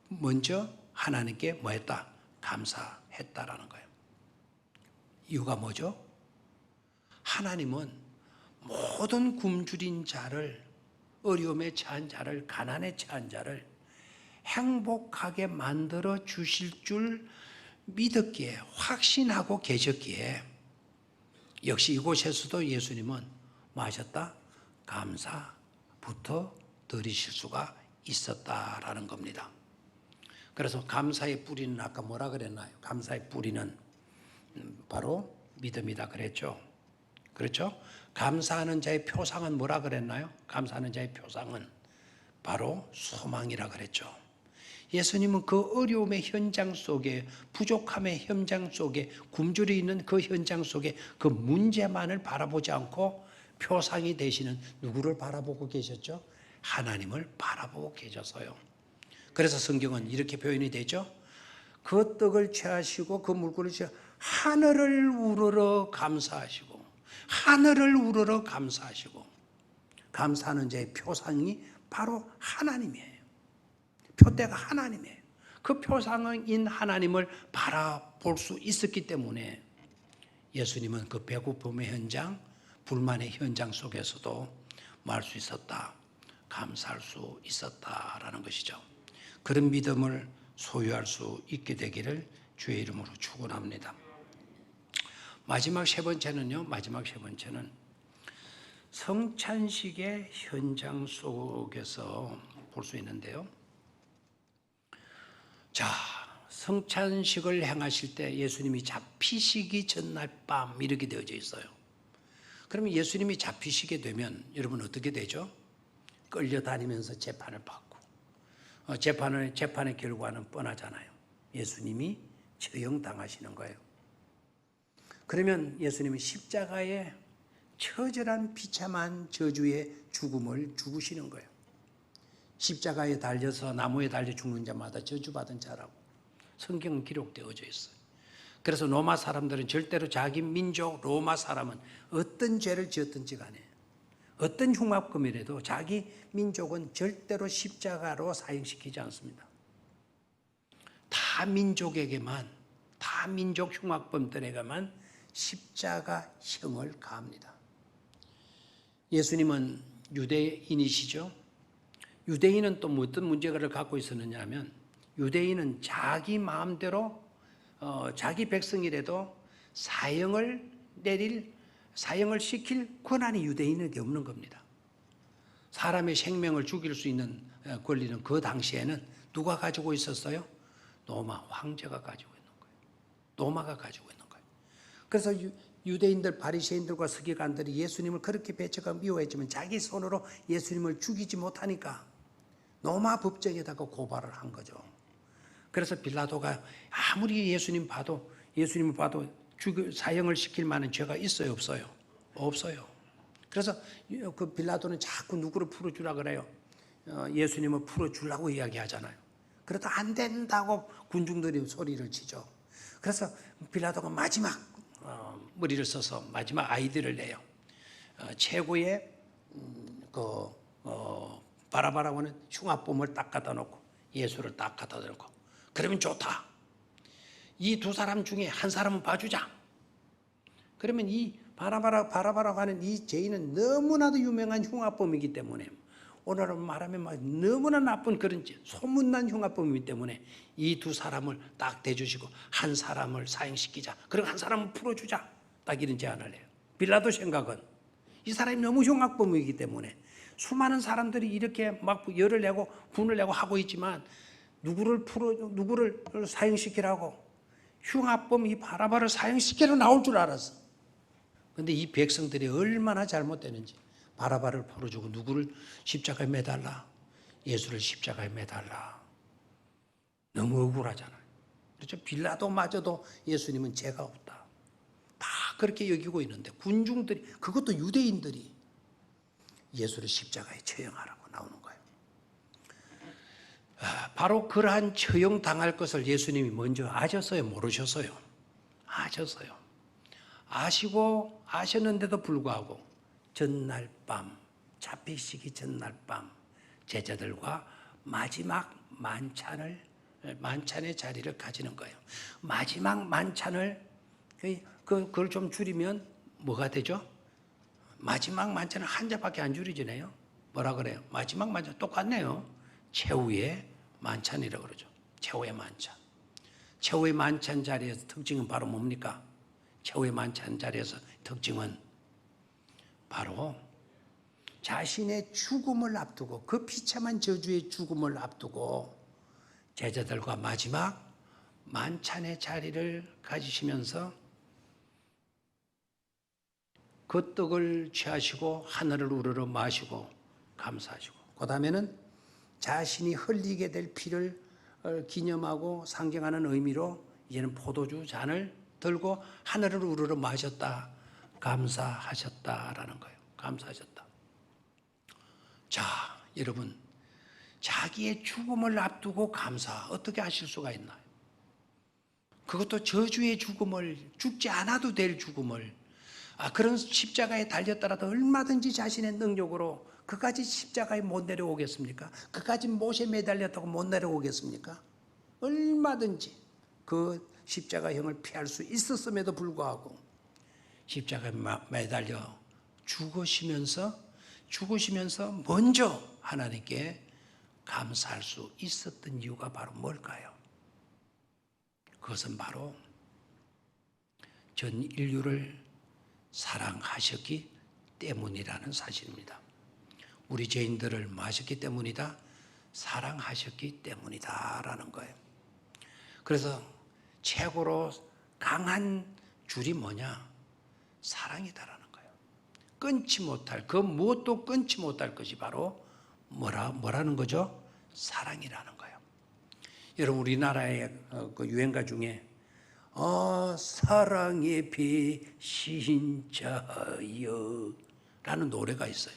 먼저 하나님께 뭐 했다? 감사했다라는 거예요. 이유가 뭐죠? 하나님은 모든 굶주린 자를, 어려움에 처한 자를, 가난에 처한 자를 행복하게 만들어 주실 줄 믿었기에, 확신하고 계셨기에, 역시 이곳에서도 예수님은 뭐 하셨다? 감사부터 드리실 수가 있었다라는 겁니다. 그래서 감사의 뿌리는 아까 뭐라 그랬나요? 감사의 뿌리는 바로 믿음이다 그랬죠. 그렇죠? 감사하는 자의 표상은 뭐라 그랬나요? 감사하는 자의 표상은 바로 소망이라 그랬죠. 예수님은 그 어려움의 현장 속에, 부족함의 현장 속에, 굶주려 있는 그 현장 속에 그 문제만을 바라보지 않고 표상이 되시는 누구를 바라보고 계셨죠? 하나님을 바라보고 계셔서요. 그래서 성경은 이렇게 표현이 되죠. 그 떡을 취하시고 그 물고기를 취하 하늘을 우러러 감사하시고, 하늘을 우러러 감사하시고, 감사하는 자의 표상이 바로 하나님이에요. 표대가 하나님이에요. 그 표상인 하나님을 바라볼 수 있었기 때문에 예수님은 그 배고픔의 현장, 불만의 현장 속에서도 말 수 있었다, 감사할 수 있었다라는 것이죠. 그런 믿음을 소유할 수 있게 되기를 주의 이름으로 축원합니다. 마지막 세 번째는 성찬식의 현장 속에서 볼 수 있는데요. 자, 성찬식을 행하실 때 예수님이 잡히시기 전날 밤 이렇게 되어져 있어요. 그러면 예수님이 잡히시게 되면 여러분 어떻게 되죠? 끌려다니면서 재판을 받고, 재판의 결과는 뻔하잖아요. 예수님이 처형당하시는 거예요. 그러면 예수님은 십자가에 처절한 비참한 저주의 죽음을 죽으시는 거예요. 십자가에 달려서 나무에 달려 죽는 자마다 저주받은 자라고 성경은 기록되어져 있어요. 그래서 로마 사람들은 절대로 자기 민족 로마 사람은 어떤 죄를 지었든지 간에, 어떤 흉악범이라도 자기 민족은 절대로 십자가로 사형시키지 않습니다. 다 민족 흉악범들에게만 십자가형을 가합니다. 예수님은 유대인이시죠. 유대인은 또 어떤 문제를 갖고 있었느냐 하면, 유대인은 자기 마음대로 자기 백성이라도 사형을 시킬 권한이 유대인에게 없는 겁니다. 사람의 생명을 죽일 수 있는 권리는 그 당시에는 누가 가지고 있었어요? 로마 황제가 가지고 있는 거예요. 로마가 가지고 있는 거예요. 그래서 유대인들, 바리새인들과 서기관들이 예수님을 그렇게 배척하고 미워했지만 자기 손으로 예수님을 죽이지 못하니까 로마 법정에다가 고발을 한 거죠. 그래서 빌라도가 아무리 예수님을 봐도 사형을 시킬 만한 죄가 있어요, 없어요? 없어요. 그래서 그 빌라도는 자꾸 누구를 풀어주라 그래요. 예수님을 풀어주려고 이야기하잖아요. 그래도 안 된다고 군중들이 소리를 치죠. 그래서 빌라도가 마지막 머리를 써서 마지막 아이디어를 내요. 최고의 바라바라고 하는 흉악범을 딱 갖다 놓고 예수를 딱 갖다 놓고, 그러면 좋다. 이 두 사람 중에 한 사람은 봐주자. 그러면 이 바라바라고 하는 이 죄인은 너무나도 유명한 흉악범이기 때문에, 오늘은 말하면 너무나 나쁜 그런 소문난 흉악범이기 때문에 이 두 사람을 딱 대주시고 한 사람을 사형시키자. 그리고 한 사람을 풀어주자. 딱 이런 제안을 해요. 빌라도 생각은 이 사람이 너무 흉악범이기 때문에 수많은 사람들이 이렇게 막 열을 내고 분을 내고 하고 있지만 누구를 사형시키라고? 흉악범 이 바라바를 사형시키러 나올 줄 알았어. 그런데 이 백성들이 얼마나 잘못되는지, 바라바를 풀어주고 누구를 십자가에 매달라? 예수를 십자가에 매달라. 너무 억울하잖아요. 그렇죠? 빌라도마저도 예수님은 죄가 없다, 다 그렇게 여기고 있는데 군중들이, 그것도 유대인들이 예수를 십자가에 처형하라고 나오는 거예요. 바로 그러한 처형당할 것을 예수님이 먼저 아셨어요? 모르셨어요? 아셨어요. 아셨는데도 불구하고 전날 밤, 잡히시기 전날 밤 제자들과 마지막 만찬의 자리를 가지는 거예요. 마지막 만찬을, 그걸 좀 줄이면 뭐가 되죠? 마지막 만찬은 한 잔밖에 안 줄이지네요. 뭐라 그래요? 마지막 만찬 똑같네요. 최후의 만찬이라고 그러죠. 최후의 만찬. 최후의 만찬 자리에서 특징은 바로 뭡니까? 최후의 만찬 자리에서 특징은 바로 자신의 죽음을 앞두고, 그 비참한 저주의 죽음을 앞두고 제자들과 마지막 만찬의 자리를 가지시면서 그 떡을 취하시고 하늘을 우러러 마시고 감사하시고, 그 다음에는 자신이 흘리게 될 피를 기념하고 상징하는 의미로 이제는 포도주 잔을 들고 하늘을 우러러 마셨다, 감사하셨다라는 거예요. 감사하셨다. 자, 여러분, 자기의 죽음을 앞두고 감사, 어떻게 하실 수가 있나요? 그것도 저주의 죽음을, 죽지 않아도 될 죽음을, 그런 십자가에 달렸더라도 얼마든지 자신의 능력으로 그까지 십자가에 못 내려오겠습니까? 그까지 못에 매달렸다고 못 내려오겠습니까? 얼마든지 그 십자가형을 피할 수 있었음에도 불구하고 십자가에 매달려 죽으시면서 먼저 하나님께 감사할 수 있었던 이유가 바로 뭘까요? 그것은 바로 전 인류를 사랑하셨기 때문이라는 사실입니다. 우리 죄인들을 마셨기 때문이다, 사랑하셨기 때문이다라는 거예요. 그래서 최고로 강한 줄이 뭐냐? 사랑이다라는 거예요. 끊지 못할, 그 무엇도 끊지 못할 것이 바로 뭐라는 거죠? 사랑이라는 거예요. 여러분, 우리나라의 그 유행가 중에 사랑의 배신자여 라는 노래가 있어요.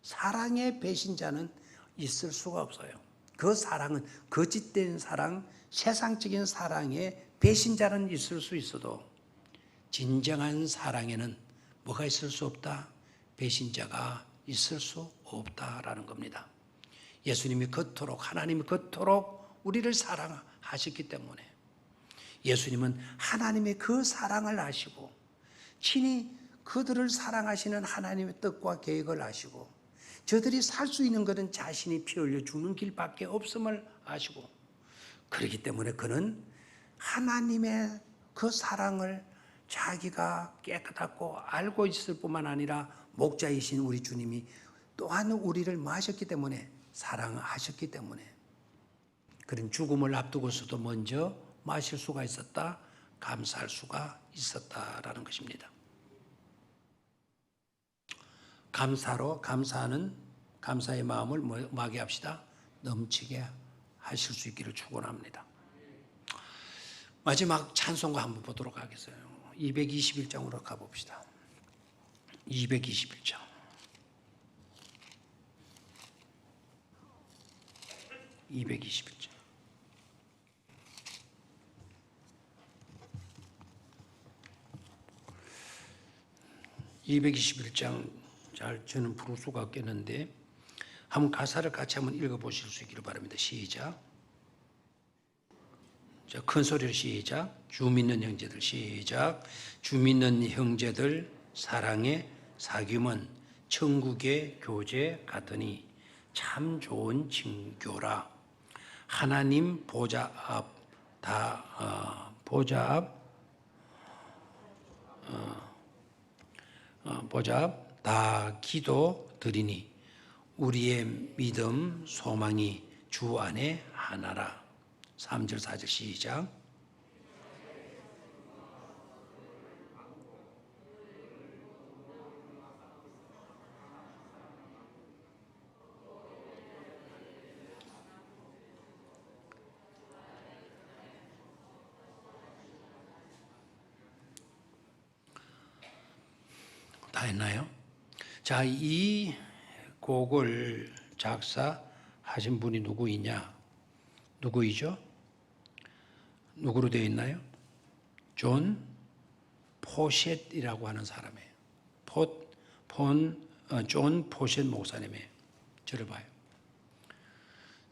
사랑의 배신자는 있을 수가 없어요. 그 사랑은 거짓된 사랑, 세상적인 사랑의 배신자는 있을 수 있어도 진정한 사랑에는 뭐가 있을 수 없다? 배신자가 있을 수 없다라는 겁니다. 예수님이 그토록, 하나님이 그토록 우리를 사랑하셨기 때문에, 예수님은 하나님의 그 사랑을 아시고 친히 그들을 사랑하시는 하나님의 뜻과 계획을 아시고 저들이 살 수 있는 것은 자신이 피 흘려 주는 길밖에 없음을 아시고, 그렇기 때문에 그는 하나님의 그 사랑을 자기가 깨끗하고 알고 있을 뿐만 아니라 목자이신 우리 주님이 또한 우리를 마셨기 때문에, 사랑하셨기 때문에 그는 죽음을 앞두고서도 먼저 마실 수가 있었다, 감사할 수가 있었다라는 것입니다. 감사의 마음을 뭐하게 합시다? 넘치게 하실 수 있기를 축원합니다. 마지막 찬송가 한번 보도록 하겠어요. 221장으로 가봅시다. 221장. 221장. 221장 잘 저는 부를 수가 없겠는데 한번 가사를 같이 한번 읽어보실 수 있기를 바랍니다. 시작. 자, 큰 소리로 시작. 주 믿는 형제들 시작. 주 믿는 형제들 사랑의 사귐은 천국의 교제 같으니 참 좋은 친교라. 하나님 보좌 앞 다 기도 드리니 우리의 믿음 소망이 주 안에 하나라. 3절 4절 시작. 다 했나요? 자, 이 곡을 작사하신 분이 누구이냐? 누구이죠? 누구로 되어 있나요? 존 포셋이라고 하는 사람이에요. 존 포셋 목사님이에요. 저를 봐요.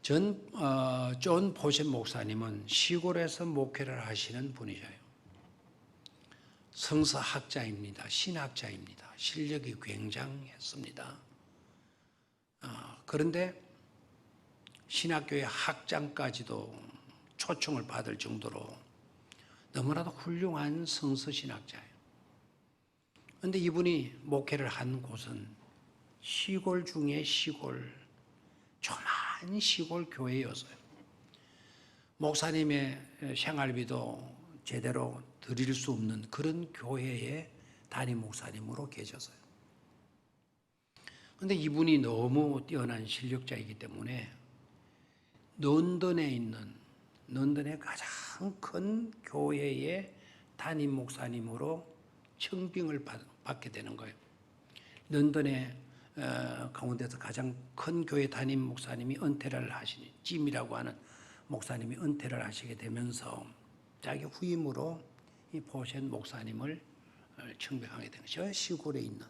존 포셋 목사님은 시골에서 목회를 하시는 분이셔요. 성서학자입니다. 신학자입니다. 실력이 굉장했습니다. 그런데 신학교의 학장까지도 초청을 받을 정도로 너무나도 훌륭한 성서신학자예요. 그런데 이분이 목회를 한 곳은 시골 중에 시골, 조그만 시골 교회였어요. 목사님의 생활비도 제대로 드릴 수 없는 그런 교회의 담임 목사님으로 계셨어요. 그런데 이분이 너무 뛰어난 실력자이기 때문에 런던의 가장 큰 교회의 담임 목사님으로 청빙을 받게 되는 거예요. 런던의 가운데서 가장 큰 교회 담임 목사님이 은퇴를 하시니, 짐이라고 하는 목사님이 은퇴를 하시게 되면서 자기 후임으로 이 포셋 목사님을 청빙하게 되는 거죠. 시골에 있는,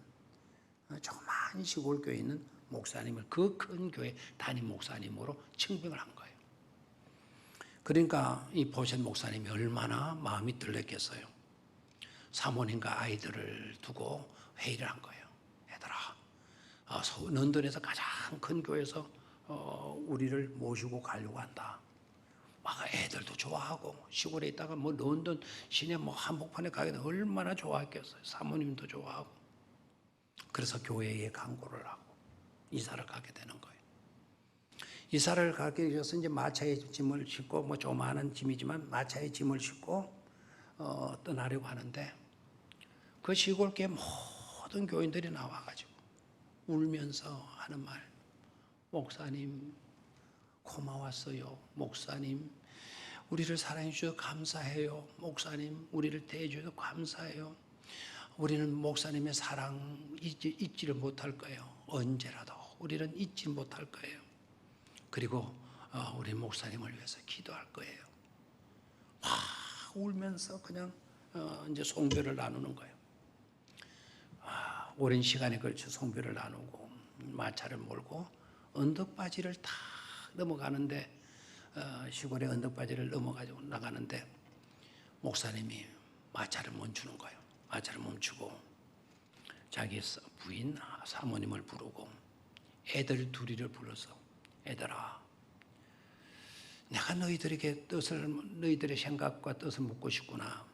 조그만 시골 교회에 있는 목사님을 그 큰 교회 담임 목사님으로 청빙을 한 거예요. 그러니까 이 포셋 목사님이 얼마나 마음이 들렸겠어요. 사모님과 아이들을 두고 회의를 한 거예요. 얘들아, 런던에서 가장 큰 교회에서 우리를 모시고 가려고 한다. 막 애들도 좋아하고, 시골에 있다가 뭐 런던 시내 뭐 한복판에 가게 되면 얼마나 좋아했겠어요. 사모님도 좋아하고. 그래서 교회에 강구를 하고 이사를 가게 되는 거예요. 이사를 가게 되어서 이제 마차에 짐을 싣고, 뭐 조그마한 짐이지만 마차에 짐을 싣고 떠나려고 하는데, 그 시골교회 모든 교인들이 나와가지고 울면서 하는 말, 목사님 고마웠어요. 목사님 우리를 사랑해 주셔서 감사해요. 목사님 우리를 대해 주셔서 감사해요. 우리는 목사님의 사랑 잊지를 못할 거예요. 언제라도 우리는 잊지 못할 거예요. 그리고 우리 목사님을 위해서 기도할 거예요. 막 울면서 그냥 이제 송별을 나누는 거예요. 오랜 시간에 걸쳐 송별을 나누고, 마차를 몰고 언덕바지를 탁 넘어가는데 시골의 언덕바지를 넘어가지고 나가는데 목사님이 마차를 멈추는 거예요. 마차를 멈추고 자기 부인 사모님을 부르고 애들 둘이를 불러서 애들아, 내가 너희들의 생각과 뜻을 묻고 싶구나.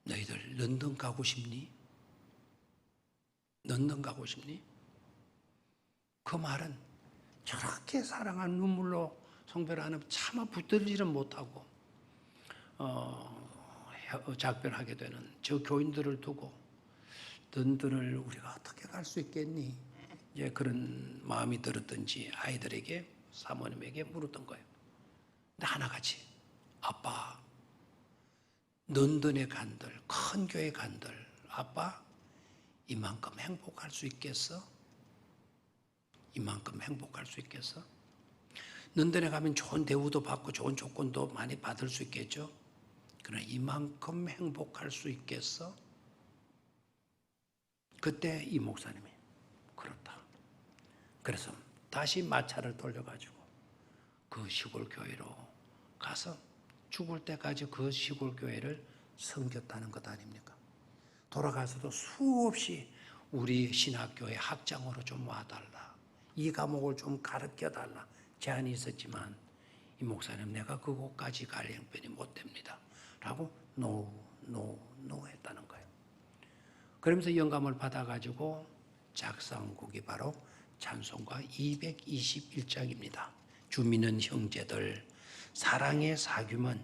너희들 런던 가고 싶니? 런던 가고 싶니? 그 말은 저렇게 사랑한 눈물로 성별을 하는 차마 붙들지를 못하고 작별하게 되는 저 교인들을 두고 런던을 우리가 어떻게 갈 수 있겠니? 이제 그런 마음이 들었던지 아이들에게 사모님에게 물었던 거예요. 근데 하나같이 아빠, 런던에 간들, 큰 교회 간들, 아빠 이만큼 행복할 수 있겠어? 이만큼 행복할 수 있겠어? 런던에 가면 좋은 대우도 받고 좋은 조건도 많이 받을 수 있겠죠? 그러나 이만큼 행복할 수 있겠어? 그때 이 목사님이 그렇다. 그래서 다시 마차를 돌려가지고 그 시골 교회로 가서 죽을 때까지 그 시골 교회를 섬겼다는 것 아닙니까? 돌아가서도 수없이 우리 신학교의 학장으로 좀 와달라. 이 과목을 좀 가르쳐달라. 제안이 있었지만 이 목사님 내가 그곳까지 갈 형편이 못 됩니다. 라고 노 했다는 거예요. 그러면서 영감을 받아가지고 작성곡이 바로 찬송가 221장입니다. 주민은 형제들 사랑의 사귐은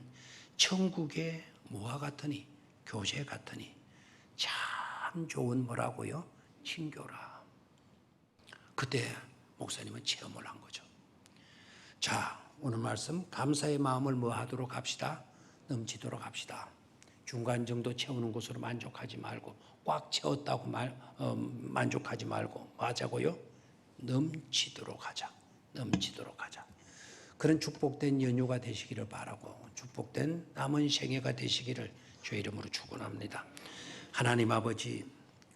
천국의 뭐와 같으니 교제 같으니 참 좋은 뭐라고요? 친교라. 그때 목사님은 체험을 한 거죠. 자, 오늘 말씀 감사의 마음을 뭐 하도록 합시다? 넘치도록 합시다. 중간 정도 채우는 것으로 만족하지 말고 꽉 채웠다고 만족하지 말고 뭐 하자고요? 넘치도록 하자. 넘치도록 하자. 그런 축복된 연휴가 되시기를 바라고 축복된 남은 생애가 되시기를 주의 이름으로 축원합니다. 하나님 아버지,